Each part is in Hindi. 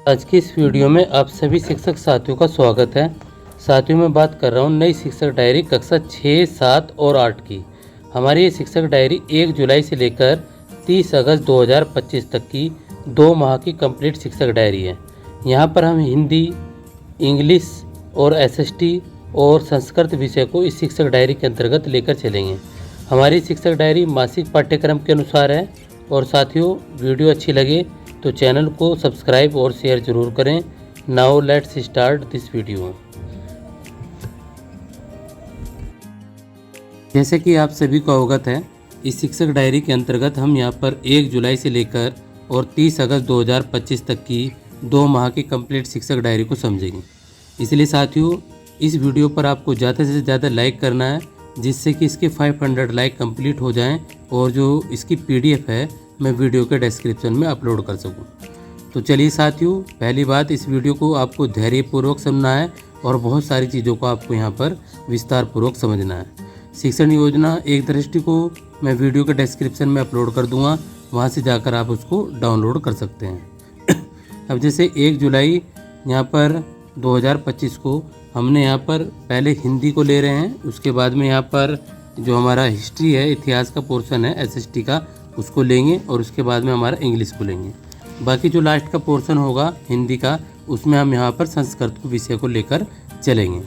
आज की इस वीडियो में आप सभी शिक्षक साथियों का स्वागत है। साथियों मैं बात कर रहा हूँ नई शिक्षक डायरी कक्षा 6, 7 और 8 की। हमारी ये शिक्षक डायरी 1 जुलाई से लेकर 30 अगस्त 2025 तक की 2 माह की कंप्लीट शिक्षक डायरी है। यहाँ पर हम हिंदी, इंग्लिश और एसएसटी और संस्कृत विषय को इस शिक्षक डायरी के अंतर्गत लेकर चलेंगे। हमारी शिक्षक डायरी मासिक पाठ्यक्रम के अनुसार है। और साथियों वीडियो अच्छी लगे तो चैनल को सब्सक्राइब और शेयर जरूर करें। Now let's start this video. जैसे कि आप सभी को अवगत है, इस शिक्षक डायरी के अंतर्गत हम यहाँ पर 1 जुलाई से लेकर और 30 अगस्त 2025 तक की 2 माह की कंप्लीट शिक्षक डायरी को समझेंगे। इसलिए साथियों इस वीडियो पर आपको ज़्यादा से ज़्यादा लाइक करना है, जिससे कि इसके 500 लाइक कंप्लीट हो जाएं और जो इसकी पीडीएफ है मैं वीडियो के डिस्क्रिप्शन में अपलोड कर सकूं। तो चलिए साथियों, पहली बात, इस वीडियो को आपको धैर्यपूर्वक समझना है और बहुत सारी चीज़ों को आपको यहाँ पर विस्तार पूर्वक समझना है। शिक्षण योजना एक दृष्टि को मैं वीडियो के डिस्क्रिप्शन में अपलोड कर दूँगा, वहाँ से जाकर आप उसको डाउनलोड कर सकते हैं। अब जैसे 1 जुलाई यहाँ पर 2025 को हमने यहाँ पर पहले हिंदी को ले रहे हैं, उसके बाद में यहाँ पर जो हमारा हिस्ट्री है, इतिहास का पोर्शन है एसएसटी का, उसको लेंगे और उसके बाद में हमारा इंग्लिश को लेंगे। बाकी जो लास्ट का पोर्शन होगा हिंदी का, उसमें हम यहाँ पर संस्कृत विषय को लेकर चलेंगे।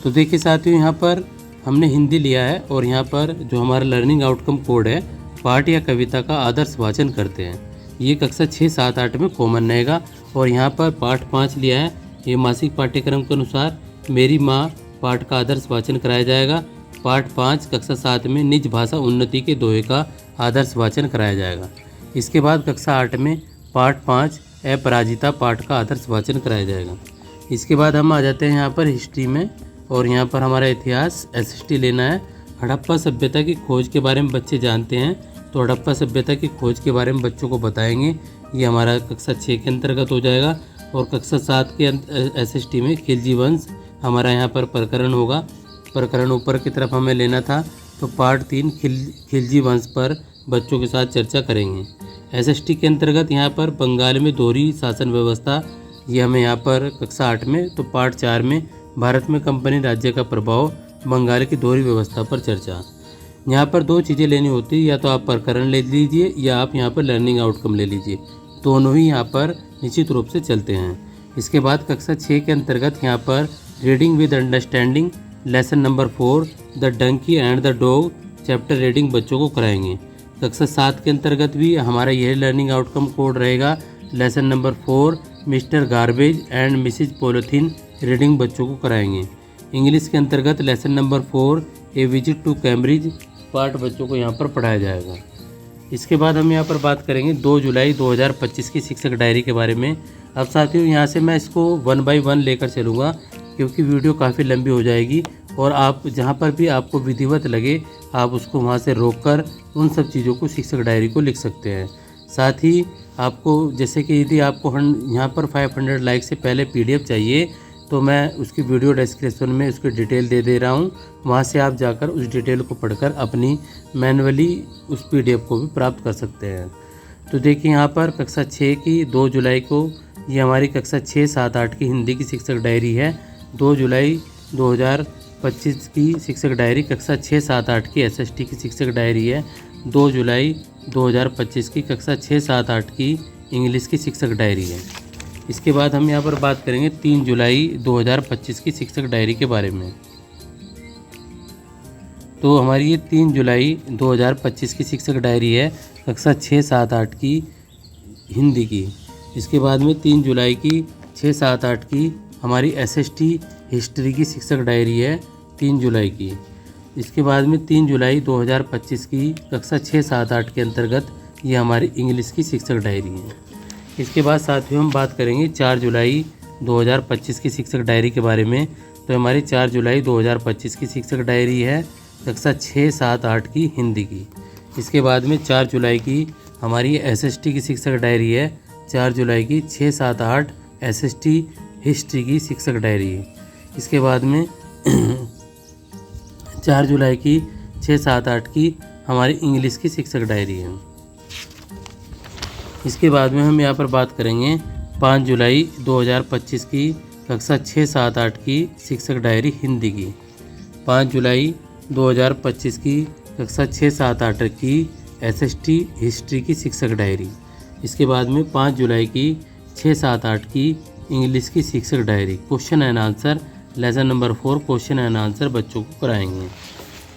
तो देखिए साथियों, यहाँ पर हमने हिंदी लिया है और यहाँ पर जो हमारा लर्निंग आउटकम कोड है, पाठ या कविता का आदर्श वाचन करते हैं, ये कक्षा 6, 7, 8 में कॉमन रहेगा। और यहाँ पर पाठ 5 लिया है, ये मासिक पाठ्यक्रम के अनुसार मेरी माँ पाठ का आदर्श वाचन कराया जाएगा। पाठ 5 कक्षा 7 में निज भाषा उन्नति के दोहे का आदर्श वाचन कराया जाएगा। इसके बाद कक्षा 8 में पाठ 5 अपराजिता पाठ का आदर्श वाचन कराया जाएगा। इसके बाद हम आ जाते हैं यहाँ पर हिस्ट्री में, और यहाँ पर हमारा इतिहास एसएसटी लेना है। हड़प्पा सभ्यता की खोज के बारे में बच्चे जानते हैं, तो हड़प्पा सभ्यता की खोज के बारे में बच्चों को बताएंगे। ये हमारा कक्षा 6 के अंतर्गत हो जाएगा। और कक्षा 7 के एसएसटी में खिलजी वंश हमारा यहाँ पर प्रकरण होगा। प्रकरण ऊपर की तरफ हमें लेना था, तो पार्ट 3 खिलजी वंश पर बच्चों के साथ चर्चा करेंगे। एसएसटी के अंतर्गत यहाँ पर बंगाल में दोहरी शासन व्यवस्था, ये हमें यहाँ पर कक्षा 8 में, तो पार्ट 4 में भारत में कंपनी राज्य का प्रभाव, बंगाल की दोहरी व्यवस्था पर चर्चा। यहाँ पर 2 चीज़ें लेनी होती है, या तो आप प्रकरण ले लीजिए या आप यहाँ पर लर्निंग आउटकम ले लीजिए, दोनों ही यहाँ पर निश्चित रूप से चलते हैं। इसके बाद कक्षा 6 के अंतर्गत यहाँ पर reading with understanding lesson number 4 the donkey and the dog chapter reading बच्चों को कराएंगे। कक्षा 7 के अंतर्गत भी हमारा यह लर्निंग आउटकम कोड रहेगा। Lesson number 4 Mr garbage and Mrs polythene reading बच्चों को कराएंगे। इंग्लिश के अंतर्गत lesson number 4 a visit to Cambridge part बच्चों को यहाँ पर पढ़ाया जाएगा। इसके बाद हम यहाँ पर बात करेंगे 2 जुलाई 2025 की शिक्षक डायरी के बारे में। अब साथियों यहाँ से मैं इसको 1 बाय 1 लेकर चलूँगा, क्योंकि वीडियो काफ़ी लंबी हो जाएगी और आप जहाँ पर भी आपको विधिवत लगे आप उसको वहाँ से रोककर उन सब चीज़ों को शिक्षक डायरी को लिख सकते हैं। साथ ही आपको जैसे कि यदि आपको यहाँ पर 500 लाइक से पहले पीडीएफ चाहिए, तो मैं उसकी वीडियो डिस्क्रिप्शन में उसकी डिटेल दे रहा हूँ, वहाँ से आप जाकर उस डिटेल को पढ़कर अपनी मैनुअली उस पीडीएफ को भी प्राप्त कर सकते हैं। तो देखिए यहाँ पर कक्षा 6 की 2 जुलाई को, ये हमारी कक्षा 6, 7, 8 की हिंदी की शिक्षक डायरी है। 2 जुलाई 2025 की शिक्षक डायरी कक्षा 6, 7, 8 की एसएसटी की शिक्षक डायरी है। 2 जुलाई 2025 की कक्षा 6, 7, 8 की इंग्लिश की शिक्षक डायरी है। इसके बाद हम यहाँ पर बात करेंगे 3 जुलाई 2025 की शिक्षक डायरी के बारे में। तो हमारी ये 3 जुलाई 2025 की शिक्षक डायरी है कक्षा 6, 7, 8 की हिंदी की। इसके बाद में 3 जुलाई की 6, 7, 8 की हमारी एसएसटी हिस्ट्री की शिक्षक डायरी है 3 जुलाई की। इसके बाद में 3 जुलाई 2025 की कक्षा 6, 7, 8 के अंतर्गत ये हमारी इंग्लिश की शिक्षक डायरी है। इसके बाद साथियों हम बात करेंगे 4 जुलाई 2025 की शिक्षक डायरी के बारे में। तो हमारी 4 जुलाई 2025 की शिक्षक डायरी है कक्षा 6, 7, 8 की हिंदी की। इसके बाद में 4 जुलाई की हमारी एसएसटी की शिक्षक डायरी है। 4 जुलाई की 6, 7, 8 एसएसटी हिस्ट्री की शिक्षक डायरी है। इसके बाद में 4 जुलाई की 6, 7, 8 की हमारी इंग्लिश की शिक्षक डायरी है। इसके बाद में हम यहाँ पर बात करेंगे 5 जुलाई 2025 की कक्षा 6, 7, 8 की शिक्षक डायरी हिंदी की। 5 जुलाई 2025 की कक्षा 6, 7, 8 की SST हिस्ट्री की शिक्षक डायरी। इसके बाद में 5 जुलाई की 6, 7, 8 की इंग्लिश की शिक्षक diary. Question and answer lesson number 4 question and answer बच्चों को कराएंगे।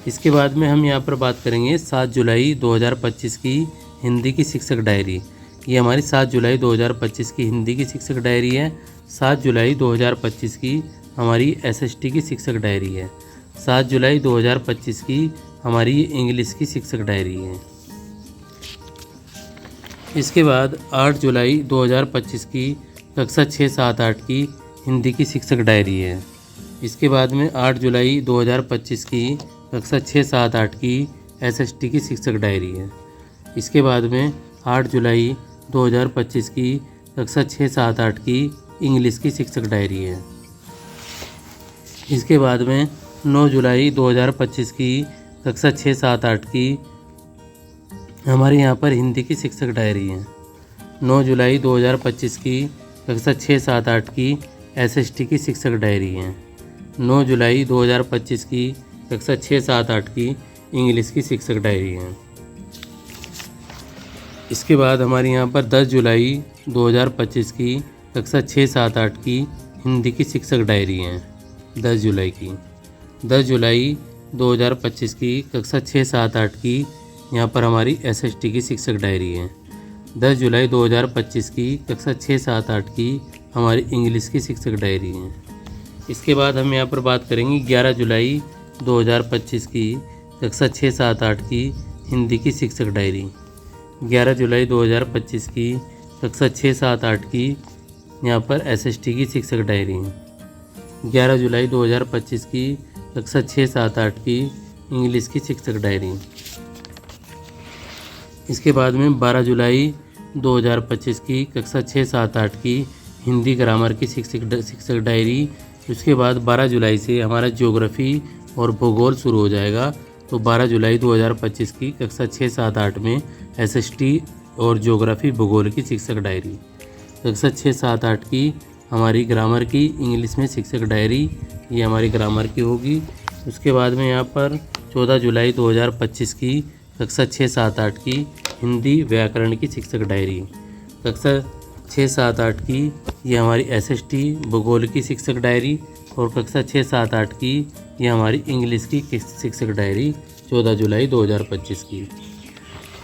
इसके बाद में हम यहाँ पर बात करेंगे 7 जुलाई 2025 की हिंदी की शिक्षक डायरी। ये हमारी 7 जुलाई 2025 की हिंदी की शिक्षक डायरी है। 7 जुलाई 2025 की हमारी SST की शिक्षक डायरी है। 7 जुलाई 2025 की हमारी इंग्लिश की शिक्षक डायरी है। इसके बाद 8 जुलाई 2025 की कक्षा 6, 7, 8 की हिंदी की शिक्षक डायरी है। इसके बाद में 8 जुलाई 2025 की कक्षा 6, 7, 8 की SST की शिक्षक डायरी है। इसके बाद में 8 जुलाई 2025 की कक्षा 6, 7, 8 की इंग्लिश की शिक्षक डायरी है। इसके बाद में 9 जुलाई 2025 की कक्षा 6, 7, 8 की हमारे यहाँ पर हिंदी की शिक्षक डायरी है। 9 जुलाई 2025 की कक्षा 6, 7, 8 की SST की शिक्षक डायरी है। 9 जुलाई 2025 की कक्षा 6, 7, 8 की इंग्लिश की शिक्षक डायरी है। इसके बाद हमारे यहाँ पर 10 जुलाई 2025 की कक्षा 6, 7, 8 की हिंदी की शिक्षक डायरी है। 10 जुलाई की 10 जुलाई 2025 की कक्षा 6, 7, 8 की यहाँ पर हमारी SST की शिक्षक डायरी है। 10 जुलाई 2025 की कक्षा 6, 7, 8 की हमारी इंग्लिश की शिक्षक डायरी है। इसके बाद हम यहाँ पर बात करेंगे 11 जुलाई 2025 की कक्षा 6, 7, 8 की हिंदी की शिक्षक डायरी। 11 जुलाई 2025 की कक्षा 6, 7, 8 की यहाँ पर SST की शिक्षक डायरी है। 11 जुलाई 2025 की कक्षा 6, 7, 8 की इंग्लिश की शिक्षक डायरी। इसके बाद में 12 जुलाई 2025 की कक्षा 6, 7, 8 की हिंदी ग्रामर की शिक्षक डायरी। उसके बाद 12 जुलाई से हमारा ज्योग्राफी और भूगोल शुरू हो जाएगा। तो 12 जुलाई 2025 की कक्षा 6, 7, 8 में SST और ज्योग्राफी भूगोल की शिक्षक डायरी। कक्षा 6, 7, 8 की हमारी ग्रामर की इंग्लिश में शिक्षक डायरी, ये हमारी ग्रामर की होगी। उसके बाद में यहाँ पर 14 जुलाई 2025 की कक्षा 6, 7, 8 की हिंदी व्याकरण की शिक्षक डायरी। कक्षा 6, 7, 8 की ये हमारी SST भूगोल की शिक्षक डायरी और कक्षा 6, 7, 8 की ये हमारी इंग्लिश की शिक्षक डायरी 14 जुलाई 2025 की।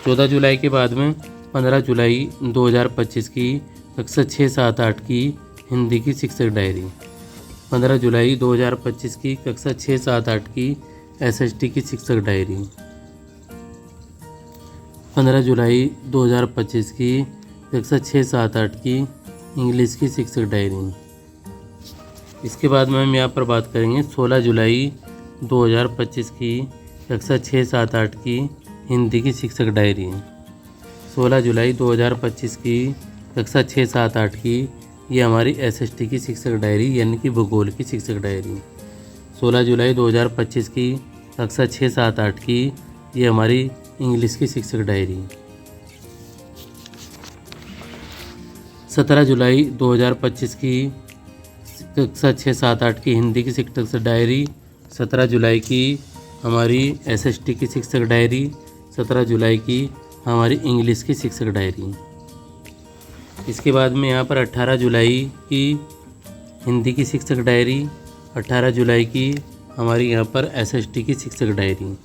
14 जुलाई के बाद में 15 जुलाई 2025 की कक्षा 6, 7, 8 की हिंदी की शिक्षक डायरी। 15 जुलाई 2025 की कक्षा 6, 7, 8 की SST की शिक्षक डायरी। 15 जुलाई 2025 की कक्षा 6, 7, 8 की इंग्लिश की शिक्षक डायरी। इसके बाद में हम यहाँ पर बात करेंगे 16 जुलाई 2025 की कक्षा 6, 7, 8 की हिंदी की शिक्षक डायरी। 16 जुलाई 2025 की कक्षा 6, 7, 8 की ये हमारी SST की शिक्षक डायरी यानी कि भूगोल की शिक्षक डायरी। 16 जुलाई 2025 की कक्षा 6, 7, 8 की ये हमारी इंग्लिश की शिक्षक डायरी। 17 जुलाई 2025 की कक्षा 6, 7, 8 की हिंदी की शिक्षक डायरी। 17 जुलाई की हमारी SST की शिक्षक डायरी। 17 जुलाई की हमारी इंग्लिश की शिक्षक डायरी। इसके बाद में यहाँ पर 18 जुलाई की हिंदी की शिक्षक डायरी। 18 जुलाई की हमारी यहाँ पर SST की शिक्षक डायरी।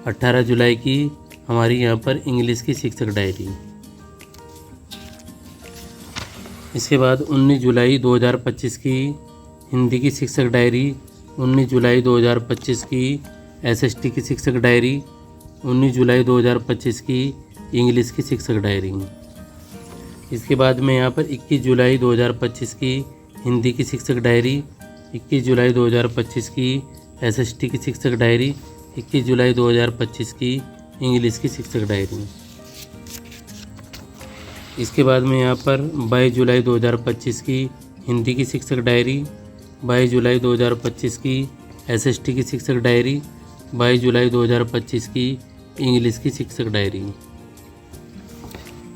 18 जुलाई की हमारी यहाँ पर इंग्लिश की शिक्षक डायरी। इसके बाद 19 जुलाई 2025 की हिंदी की शिक्षक डायरी। 19 जुलाई 2025 की SST की शिक्षक डायरी। 19 जुलाई 2025 की इंग्लिश की शिक्षक डायरी। इसके बाद में यहाँ पर 21 जुलाई 2025 की हिंदी की शिक्षक डायरी। 21 जुलाई 2025 की SST की शिक्षक डायरी। 21 जुलाई 2025 की इंग्लिश की शिक्षक डायरी। इसके बाद में यहाँ पर 22 जुलाई 2025 की हिंदी की शिक्षक डायरी। 22 जुलाई 2025 की SST की शिक्षक डायरी। 22 जुलाई 2025 की इंग्लिश की शिक्षक डायरी।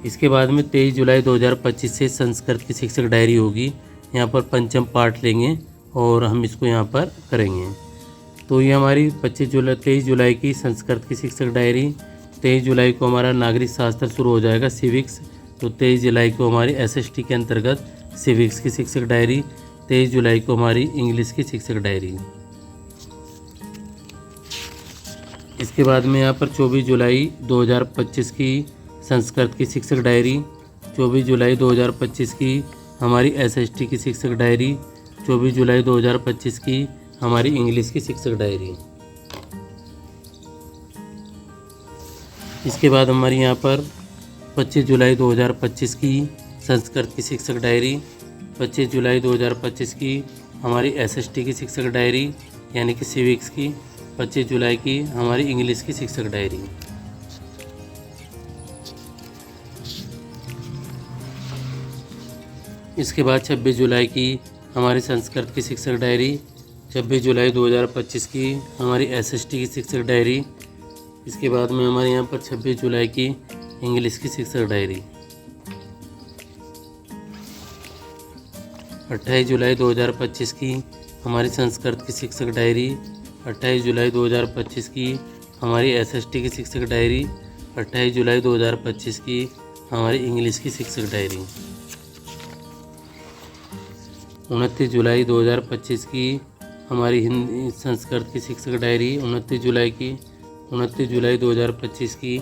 इसके बाद में 23 जुलाई 2025 से संस्कृत की शिक्षक डायरी होगी। यहाँ पर पंचम पाठ लेंगे और हम इसको यहाँ पर करेंगे। तो ये हमारी 23 जुलाई की संस्कृत की शिक्षक डायरी। 23 जुलाई को हमारा नागरिक शास्त्र शुरू हो जाएगा, सिविक्स। तो 23 जुलाई को हमारी एसएसटी के अंतर्गत सिविक्स की शिक्षक डायरी। 23 जुलाई को हमारी इंग्लिश की शिक्षक डायरी। इसके बाद में यहाँ पर 24 जुलाई 2025 की संस्कृत की शिक्षक डायरी। 24 जुलाई 2025 की हमारी एसएसटी की शिक्षक डायरी। 24 जुलाई 2025 की हमारी इंग्लिश की शिक्षक डायरी। इसके बाद हमारी यहाँ पर 25 जुलाई 2025 की संस्कृत की शिक्षक डायरी। 25 जुलाई 2025 की हमारी एसएसटी की शिक्षक डायरी यानी कि सिविक्स की। 25 जुलाई की हमारी इंग्लिश की शिक्षक डायरी। इसके बाद 26 जुलाई की हमारी संस्कृत की शिक्षक डायरी। 26 जुलाई 2025 की हमारी एसएसटी की शिक्षक डायरी। इसके बाद में हमारे यहाँ पर 26 जुलाई की इंग्लिश की शिक्षक डायरी। 28 जुलाई 2025 की हमारी संस्कृत की शिक्षक डायरी। 28 जुलाई 2025 की हमारी एसएसटी की शिक्षक डायरी। 28 जुलाई 2025 की हमारी इंग्लिश की शिक्षक डायरी। 29 जुलाई 2025 की हमारी हिंदी संस्कृत की शिक्षक डायरी। 29 जुलाई की 29 जुलाई 2025 की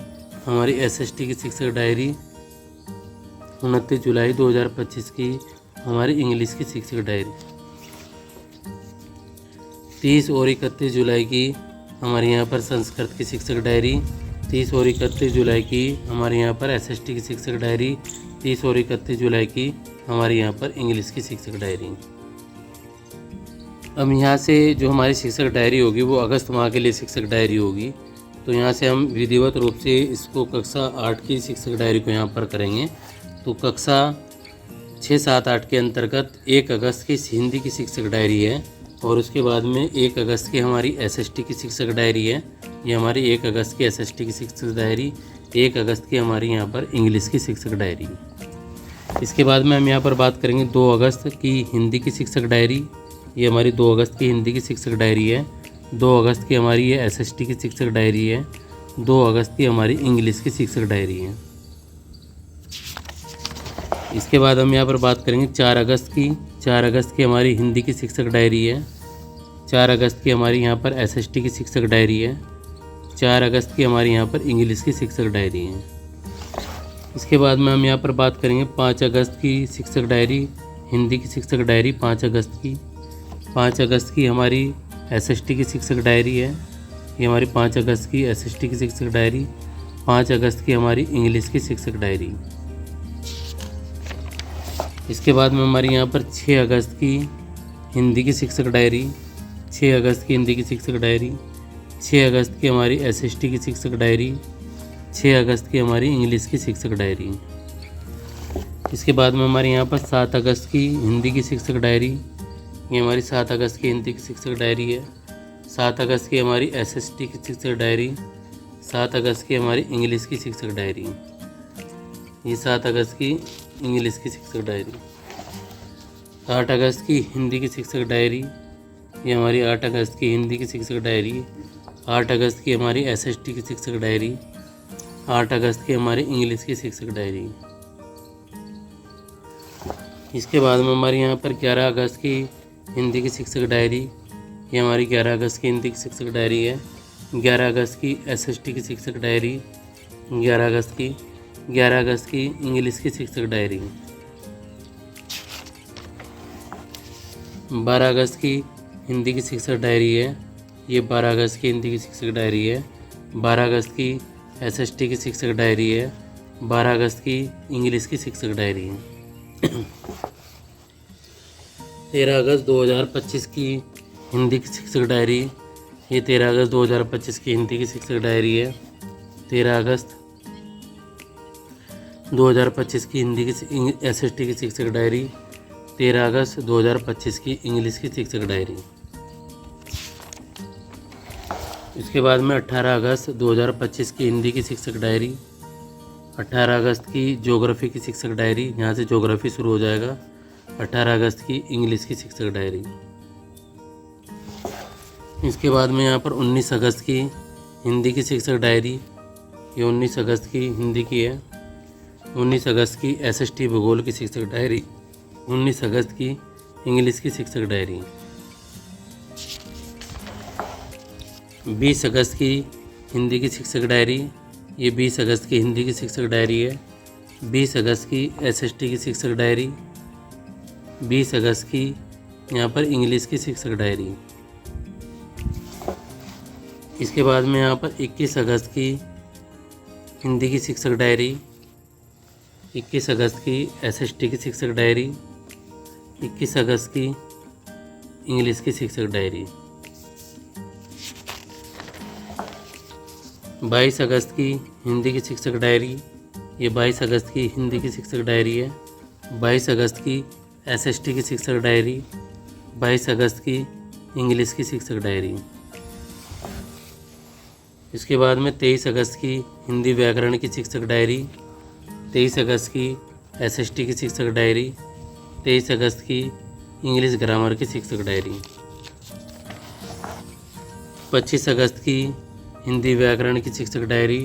हमारी एसएसटी की शिक्षक डायरी। 29 जुलाई 2025 की हमारी इंग्लिश की शिक्षक डायरी। 30 और 31 जुलाई की हमारे यहाँ पर संस्कृत की शिक्षक डायरी। 30 और 31 जुलाई की हमारे यहाँ पर एसएसटी की शिक्षक डायरी। 30 और 31 जुलाई की हमारे यहाँ पर इंग्लिश की शिक्षक डायरी। अब यहाँ से जो हमारी शिक्षक डायरी होगी वो अगस्त माह के लिए शिक्षक डायरी होगी। तो यहाँ से हम विधिवत रूप से इसको कक्षा 8 की शिक्षक डायरी को यहाँ पर करेंगे। तो कक्षा 6, 7, 8 के अंतर्गत 1 अगस्त की हिंदी की शिक्षक डायरी है और उसके बाद में 1 अगस्त की हमारी एसएसटी की शिक्षक डायरी है। ये हमारी 1 अगस्त की एसएसटी की शिक्षक डायरी। 1 अगस्त की हमारी यहाँ पर इंग्लिश की शिक्षक डायरी। इसके बाद में हम यहाँ पर बात करेंगे 2 अगस्त की हिंदी की शिक्षक डायरी। ये हमारी 2 अगस्त की हिंदी की शिक्षक डायरी है। 2 अगस्त की हमारी ये एसएसटी की शिक्षक डायरी है। 2 अगस्त की हमारी इंग्लिश की शिक्षक डायरी है। इसके बाद हम यहाँ पर बात करेंगे 4 अगस्त की। 4 अगस्त की हमारी हिंदी की शिक्षक डायरी है। 4 अगस्त की हमारी यहाँ पर एसएसटी की शिक्षक डायरी है। 4 अगस्त की हमारी यहाँ पर इंग्लिश की शिक्षक डायरी है। इसके बाद में हम यहाँ पर बात करेंगे 5 अगस्त की शिक्षक डायरी, हिंदी की शिक्षक डायरी 5 अगस्त की। 5 अगस्त की हमारी एसएसटी की शिक्षक डायरी है। ये हमारी 5 अगस्त की एसएसटी की शिक्षक डायरी। 5 अगस्त की हमारी इंग्लिश की शिक्षक डायरी। इसके बाद में हमारी यहाँ पर 6 अगस्त की हिंदी की शिक्षक डायरी। 6 अगस्त की हिंदी की शिक्षक डायरी। 6 अगस्त की हमारी एसएसटी की शिक्षक डायरी। 6 अगस्त की हमारी इंग्लिश की शिक्षक डायरी। इसके बाद में हमारे यहाँ पर 7 अगस्त की हिंदी की शिक्षक डायरी। ये हमारी 7 अगस्त की हिंदी की शिक्षक डायरी है। 7 अगस्त की हमारी एसएसटी की शिक्षक डायरी। 7 अगस्त की हमारी इंग्लिश की शिक्षक डायरी। ये 7 अगस्त की इंग्लिश की शिक्षक डायरी। 8 अगस्त की हिंदी की शिक्षक डायरी। ये हमारी 8 अगस्त की हिंदी की शिक्षक डायरी। 8 अगस्त की हमारी एसएसटी की शिक्षक डायरी। 8 अगस्त की हमारी इंग्लिश की शिक्षक डायरी। इसके बाद में हमारे यहाँ पर 11 अगस्त की हिंदी की शिक्षक डायरी। ये हमारी 11 अगस्त की हिंदी की शिक्षक डायरी है। 11 अगस्त की एसएसटी की शिक्षक डायरी। 11 अगस्त की 11 अगस्त की इंग्लिश की शिक्षक डायरी। 12 अगस्त की हिंदी की शिक्षक डायरी है। ये 12 अगस्त की हिंदी की शिक्षक डायरी है। 12 अगस्त की एसएसटी की शिक्षक डायरी है। 12 अगस्त की इंग्लिश की शिक्षक डायरी है। 13 अगस्त 2025 की हिंदी की शिक्षक डायरी। ये 13 अगस्त 2025 की हिंदी की शिक्षक डायरी है। 13 अगस्त 2025 की हिंदी की एसएसटी की शिक्षक डायरी। 13 अगस्त 2025 की इंग्लिश की शिक्षक डायरी। इसके बाद में 18 अगस्त 2025 की हिंदी की शिक्षक डायरी। 18 अगस्त की ज्योग्राफी की शिक्षक डायरी, यहाँ से ज्योग्राफी शुरू हो जाएगा। 18 अगस्त की इंग्लिश की शिक्षक डायरी। इसके बाद में यहाँ पर 19 अगस्त की हिंदी की शिक्षक डायरी, ये 19 अगस्त की हिंदी की है। 19 अगस्त की SST भूगोल की शिक्षक डायरी। 19 अगस्त की इंग्लिश की शिक्षक डायरी। 20 अगस्त की हिंदी की शिक्षक डायरी, ये 20 अगस्त की हिंदी की शिक्षक डायरी है। 20 अगस्त की SST की शिक्षक डायरी। 20 अगस्त की यहाँ पर इंग्लिश की शिक्षक डायरी। इसके बाद में यहाँ पर 21 अगस्त की हिंदी की शिक्षक डायरी। 21 अगस्त की SST की शिक्षक डायरी। 21 अगस्त की इंग्लिश की शिक्षक डायरी। 22 अगस्त की हिंदी की शिक्षक डायरी, ये 22 अगस्त की हिंदी की शिक्षक डायरी है। 22 अगस्त की SST की शिक्षक डायरी। 22 अगस्त की इंग्लिश की शिक्षक डायरी। इसके बाद में 23 अगस्त की हिंदी व्याकरण की शिक्षक डायरी। 23 अगस्त की SST की शिक्षक डायरी। 23 अगस्त की इंग्लिश ग्रामर की शिक्षक डायरी। 25 अगस्त की हिंदी व्याकरण की शिक्षक डायरी।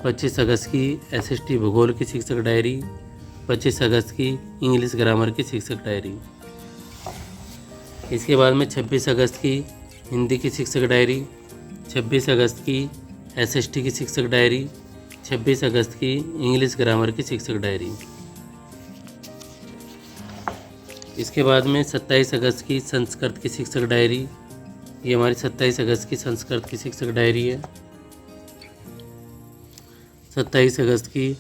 25 अगस्त की SST भूगोल की शिक्षक डायरी। 25 अगस्त की इंग्लिश ग्रामर की शिक्षक डायरी। इसके बाद में 26 अगस्त की हिंदी की शिक्षक डायरी। 26 अगस्त की SST की शिक्षक डायरी। 26 अगस्त की इंग्लिश ग्रामर की शिक्षक डायरी। इसके बाद में 27 अगस्त की संस्कृत की शिक्षक डायरी, ये हमारी 27 अगस्त की संस्कृत की शिक्षक डायरी है। 27 अगस्त की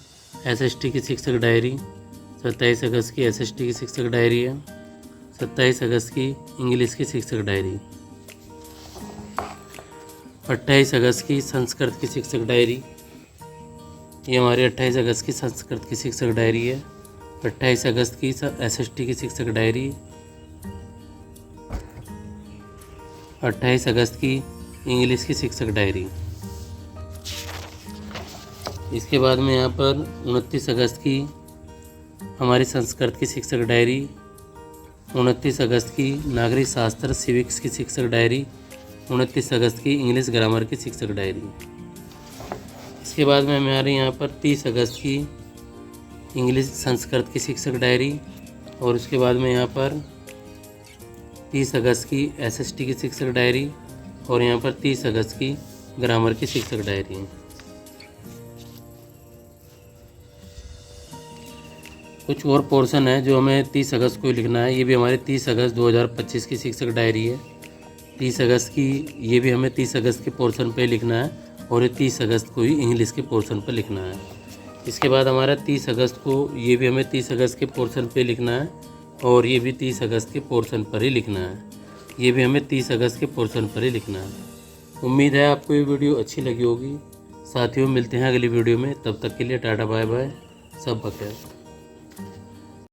SST की शिक्षक डायरी। 27 अगस्त की SST की शिक्षक डायरी है। 27 अगस्त की इंग्लिश की शिक्षक डायरी। 28 अगस्त की संस्कृत की शिक्षक डायरी, ये हमारी 28 अगस्त की संस्कृत की शिक्षक डायरी है। 28 अगस्त की SST की शिक्षक डायरी। 28 अगस्त की इंग्लिश की शिक्षक डायरी। इसके बाद में यहाँ पर 29 अगस्त की हमारी संस्कृत की शिक्षक डायरी। 29 अगस्त की नागरिक शास्त्र सिविक्स की शिक्षक डायरी। 29 अगस्त की इंग्लिश ग्रामर की शिक्षक डायरी। इसके बाद में हमारे यहाँ पर 30 अगस्त की इंग्लिश संस्कृत की शिक्षक डायरी, और उसके बाद में यहाँ पर 30 अगस्त की SST की शिक्षक डायरी, और यहाँ पर 30 अगस्त की ग्रामर की शिक्षक डायरी है। कुछ और पोर्शन है जो हमें 30 अगस्त को लिखना है, ये भी हमारे 30 अगस्त 2025 की शिक्षक डायरी है। 30 अगस्त की ये भी हमें 30 अगस्त के पोर्शन पे लिखना है, और ये 30 अगस्त को ही इंग्लिश के पोर्शन पर लिखना है। इसके बाद हमारा 30 अगस्त को ये भी हमें 30 अगस्त के पोर्शन पे लिखना है, और ये भी 30 अगस्त के पोर्शन पर ही लिखना है। ये भी हमें 30 अगस्त के पोर्शन पर ही लिखना है। उम्मीद है आपको ये वीडियो अच्छी लगी होगी। साथियों, मिलते हैं अगली वीडियो में, तब तक के लिए टाटा बाय बाय, सब बखैर।